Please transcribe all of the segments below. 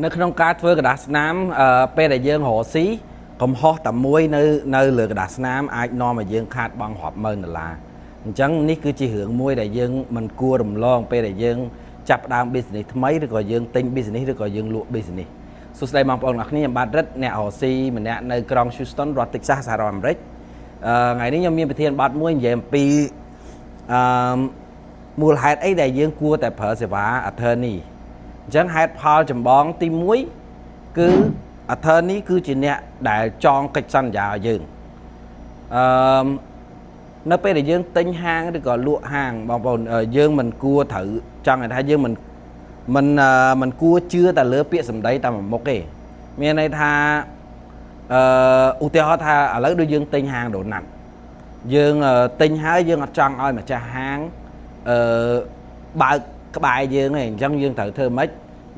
នៅក្នុងការធ្វើกระดาษស្នាមពេលដែលយើងរកស៊ីកំហុសតែមួយនៅលើกระดาษស្នាមអាចនាំឲ្យយើងខាតបង់រាប់ម៉ឺនដុល្លារអញ្ចឹងនេះគឺជារឿងមួយដែលយើងមិនគួររំលងពេលដែលយើងចាប់ផ្ដើម business ថ្មីឬក៏យើងទិញ business ឬក៏យើងលក់ business សួស្តីបងប្អូនអ្នកគ្នាខ្ញុំបាទរិទ្ធអ្នករកស៊ីម្នាក់នៅក្រុង Houston រដ្ឋ Texas សហរដ្ឋអាមេរិកថ្ងៃនេះខ្ញុំមានប្រធានបទមួយនិយាយអំពីមូលហេតុអីដែលយើងគួរតែប្រើសេវា attorney អញ្ចឹងហេតុផលចម្បងទី1គឺ attorney គឺជាអ្នកដែលចងកិច្ចសន្យាឲ្យយើងនៅពេលដែលយើងទិញហាងឬក៏លក់ហាងបងប្អូនយើងមិនគួរត្រូវចង់ថាយើងមិនគួរជឿតែលើពាក្យសម្ដីតែមួយមុខទេមានន័យថាឧទាហរណ៍ថាឥឡូវដូចយើងទិញហាងដូណាត់យើងទិញហើយយើងអត់ចង់ឲ្យម្ចាស់ហាងបើកក្បែរយើងទេអញ្ចឹងយើងត្រូវធ្វើម៉េច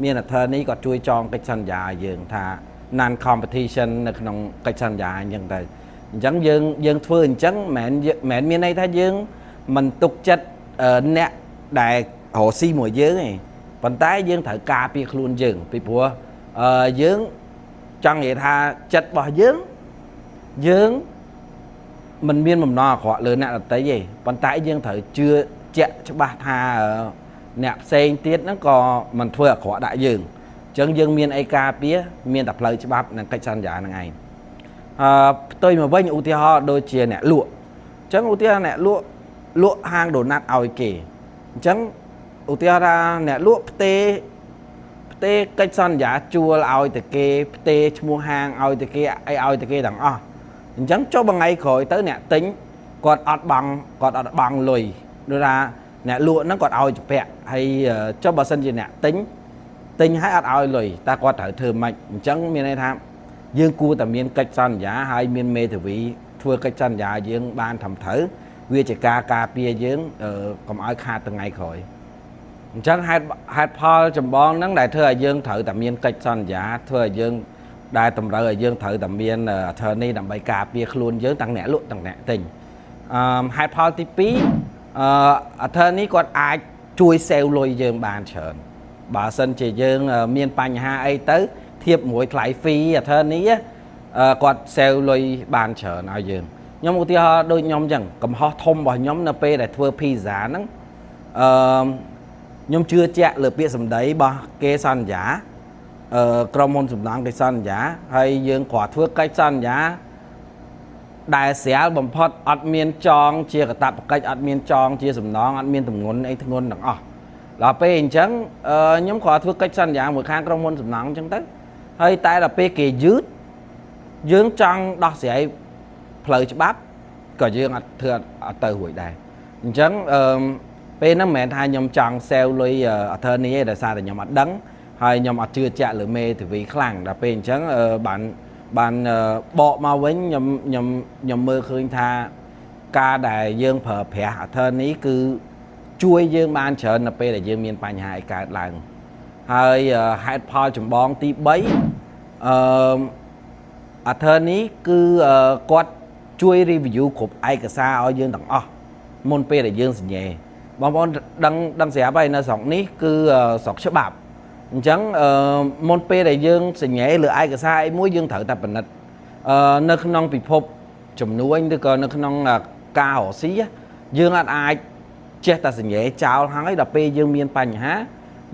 មាន attorney គាត់ជួយចងកិច្ចសន្យាឲ្យយើងថា non competition នៅក្នុងកិច្ចសន្យាអញ្ចឹងទៅអញ្ចឹងយើងធ្វើអញ្ចឹងមិនមានន័យថាយើងមិនទុកចិត្តអ្នកដែលរកស៊ីមួយយើងទេប៉ុន្តែយើងត្រូវការពារខ្លួនយើងពីព្រោះយើងចង់និយាយថាចិត្តរបស់យើងមិនមានបំណងអាក្រក់លើអ្នកដទៃទេប៉ុន្តែយើងត្រូវជឿជាក់ច្បាស់ថាអ្នកផ្សេងទៀតហ្នឹងក៏មិនធ្វើអាក្រក់ដាក់យើងអញ្ចឹងយើងមានអីការពារមានតែផ្លូវច្បាប់និងកិច្ចសន្យាហ្នឹងឯងផ្ទុយមកវិញឧទាហរណ៍ដូចជាអ្នកលក់អញ្ចឹងឧទាហរណ៍អ្នកលក់ហាងដូណាត់ឲ្យគេអញ្ចឹងឧទាហរណ៍ថាអ្នកលក់ផ្ទេកិច្ចសន្យាជួលឲ្យតែគេផ្ទេឈ្មោះហាងឲ្យតែគេឲ្យតែគេទាំងអស់អញ្ចឹងចុះថ្ងៃក្រោយទៅអ្នកទិញគាត់អត់បង់លុយដូចថាអ្នកលក់ហ្នឹងគាត់ឲ្យជាពាក់ហើយចុះបើសិនជាអ្នកទិញហើយអត់ឲ្យលុយតើគាត់ត្រូវធ្វើម៉េចអញ្ចឹងមានន័យថាយើងគួរតែមានកិច្ចសន្យាហើយមានមេធាវីធ្វើកិច្ចសន្យាយើងបានត្រឹមត្រូវវាជាការការពារយើងកុំឲ្យខាតថ្ងៃក្រោយអញ្ចឹងហេតុផលចម្បងហ្នឹងដែលធ្វើឲ្យយើងត្រូវតែមានកិច្ចសន្យាធ្វើឲ្យយើងដែលតម្រូវឲ្យយើងត្រូវតែមាន attorney ដើម្បីការពារខ្លួនយើងទាំងអ្នកលក់ទាំងអ្នកទិញហេតុផលទី2attorney គាត់អាចជួយ save លុយយើងបានច្រើនបើសិនជាយើងមានបញ្ហាអីទៅធៀបមួយថ្លៃ fee attorney គាត់ save លុយបានច្រើនឲ្យយើងខ្ញុំឧទាហរណ៍ដូចខ្ញុំអញ្ចឹងកំហុសធំរបស់ខ្ញុំនៅពេលដែលធ្វើ pizza ហ្នឹងខ្ញុំជឿជាក់លើពាក្យសម្ដីរបស់គេសន្យាក្រុមហ៊ុនសំណង់គេសន្យាហើយយើងគ្រាន់ធ្វើកិច្ចសន្យាដែលស្រាលបំផុតអត់មានចងជាកាតព្វកិច្ចអត់មានចងជាសំណងអត់មានទម្ងន់អីធ្ងន់ទាំងអស់ដល់ពេលអញ្ចឹងខ្ញុំគ្រាន់ធ្វើកិច្ចសន្យាមួយខាងក្រុមហ៊ុនសំណង់អញ្ចឹងទៅហើយតែដល់ពេលគេយឺតយើងចង់ដោះស្រាយផ្លូវច្បាប់ក៏យើងអត់ធ្វើអត់ទៅរួចដែរអញ្ចឹងពេលហ្នឹងមិនមែនថាខ្ញុំចង់ sell លុយ attorney ទេដោយសារតែខ្ញុំអត់ដឹងហើយខ្ញុំអត់ជឿជាក់លើមេធាវីខ្លាំងដល់ពេលអញ្ចឹងបានបកមកវិញខ្ញុំមើលឃើញថាការដែលយើងប្រើប្រាស់ attorney គឺជួយយើងបានច្រើននៅពេលដែលយើងមានបញ្ហាអីកើតឡើងហើយហេតុផលចម្បងទី3attorney គឺគាត់ជួយ review គ្រប់ឯកសារឲ្យយើងទាំងអស់មុនពេលដែលយើងសញ្ញេបងប្អូនដឹងស្រាប់ហើយនៅស្រុកនេះគឺស្រុកច្បាប់អញ្ចឹងមុនពេលដែលយើងសញ្ញេលើឯកសារអីមួយយើងត្រូវតែពិនិត្យនៅក្នុងពិភពចំនួនឬក៏នៅក្នុងការរកស៊ីយើងអាចចេះតែសញ្ញេចោលហើយដល់ពេលយើងមានបញ្ហា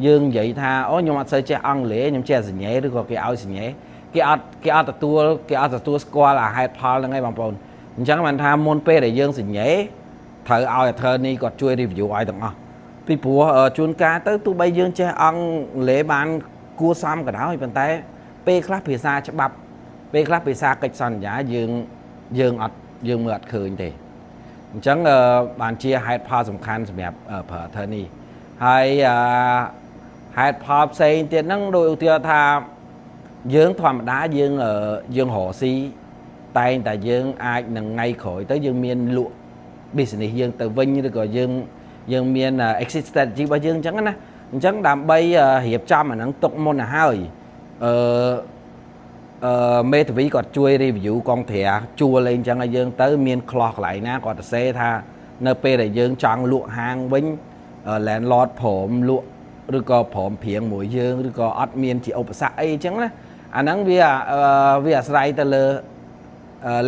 យើងនិយាយថាអូខ្ញុំអត់សូវចេះអង់គ្លេសខ្ញុំចេះសញ្ញេឬក៏គេឲ្យសញ្ញេគេអត់ទទួលស្គាល់អាហេតុផលហ្នឹងឯងបងប្អូនអញ្ចឹងបានថាមុនពេលដែលយើងសញ្ញេត្រូវឲ្យ attorney គាត់ជួយ review ឲ្យទាំងអស់ពីព្រោះជួនកាលទៅទោះបីយើងចេះអង់គ្លេសបានគួរសមក៏ដោយប៉ុន្តែពេលខ្លះភាសាច្បាប់ពេលខ្លះភាសាកិច្ចសន្យាយើងមើលអត់ឃើញទេអញ្ចឹងបានជាហេតុផលសំខាន់សម្រាប់ប្រើ attorney ហើយហេតុផលផ្សេងទៀតហ្នឹងដោយឧទាហរណ៍ថាយើងធម្មតាយើងរកស៊ីតែងតែយើងអាចនឹងថ្ងៃក្រោយទៅយើងមានលក់ business យើងទៅវិញឬក៏យើងមាន exit strategy របស់យើងអញ្ចឹងណាអញ្ចឹងដើម្បីរៀបចំអាហ្នឹងទុកមុនទៅហើយមេធាវីគាត់ជួយ review កងត្រាជួលអីអញ្ចឹងឲ្យយើងទៅមានខ្លះកន្លែងណាគាត់សរសេរថានៅពេលដែលយើងចង់លក់ហាងវិញ landlord ព្រមលក់ ឬក៏ព្រមព្រៀងមួយយើងឬក៏អត់មានជាឧបសគ្គអីអញ្ចឹងណាអាហ្នឹងវាអាស្រ័យទៅលើ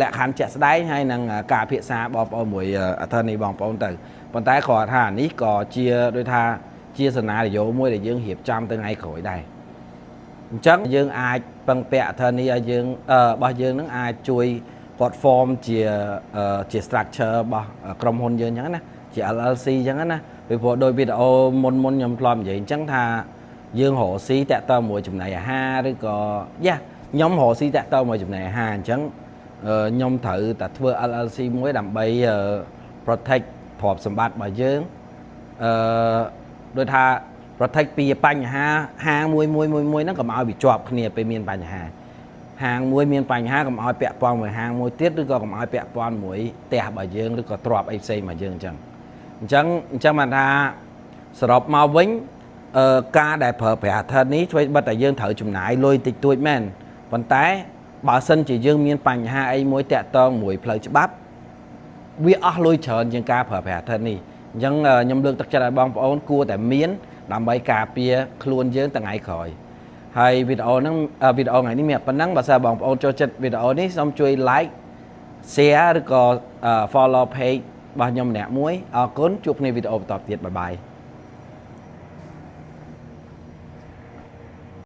លក្ខខណ្ឌជាក់ស្ដែងហើយនឹងការពិភាក្សាបងប្អូនមួយអធិនេះបងប្អូនទៅប៉ុន្តែគ្រាន់ថានេះក៏ជាដូចថាជាសេណារីយ៉ូមួយដែលយើងរៀបចំទៅថ្ងៃក្រោយដែរអញ្ចឹងយើងអាចពឹងពាក់អធិនេះឲ្យយើងរបស់យើងនឹងអាចជួយ platform ជា structure របស់ក្រុមហ៊ុនយើងអញ្ចឹងណាជា LLC អញ្ចឹងណាពីព្រោះដោយវីដេអូមុនខ្ញុំធ្លាប់និយាយអញ្ចឹងថាយើងរកស៊ីតាក់ទងមួយចំណីអាហារឬក៏ខ្ញុំរកស៊ីតាក់ទងមួយចំណីអាហារអញ្ចឹងខ្ញុំត្រូវតែធ្វើ LLC មួយដើម្បី protect ទ្រព្យសម្បត្តិរបស់យើងដូចថា protect ពីបញ្ហាហាងមួយហ្នឹងកុំឲ្យវាជាប់គ្នាពេលមានបញ្ហាហាងមួយមានបញ្ហាកុំឲ្យពាក់ព័ន្ធមួយហាងមួយទៀតឬក៏កុំឲ្យពាក់ព័ន្ធមួយផ្ទះរបស់យើងឬក៏ទ្រព្យអីផ្សេងរបស់យើងអញ្ចឹងបានថាសរុបមកវិញការដែលប្រើប្រាស់ Attorney នេះធ្វើបិទតែយើងត្រូវចំណាយលុយតិចតួចមែនប៉ុន្តែបើសិនជាយើងមានបញ្ហាអីមួយតាក់ទងមួយផ្លូវច្បាប់វាអស់លុយច្រើនជាងការប្រើប្រាស់ Attorney នេះអញ្ចឹងខ្ញុំលើកទឹកចិត្តឲ្យបងប្អូនគួរតែមានដើម្បីការពារខ្លួនយើងថ្ងៃក្រោយហើយវីដេអូហ្នឹងវីដេអូថ្ងៃនេះមានប៉ុណ្ណឹងបើសិនបងប្អូនចូលចិត្តវីដេអូនេះសូមជួយ like share ឬក៏ follow page របស់ខ្ញុំម្នាក់មួយអរគុណជួបគ្នាវីដេអូបន្តទៀតបាយបាយ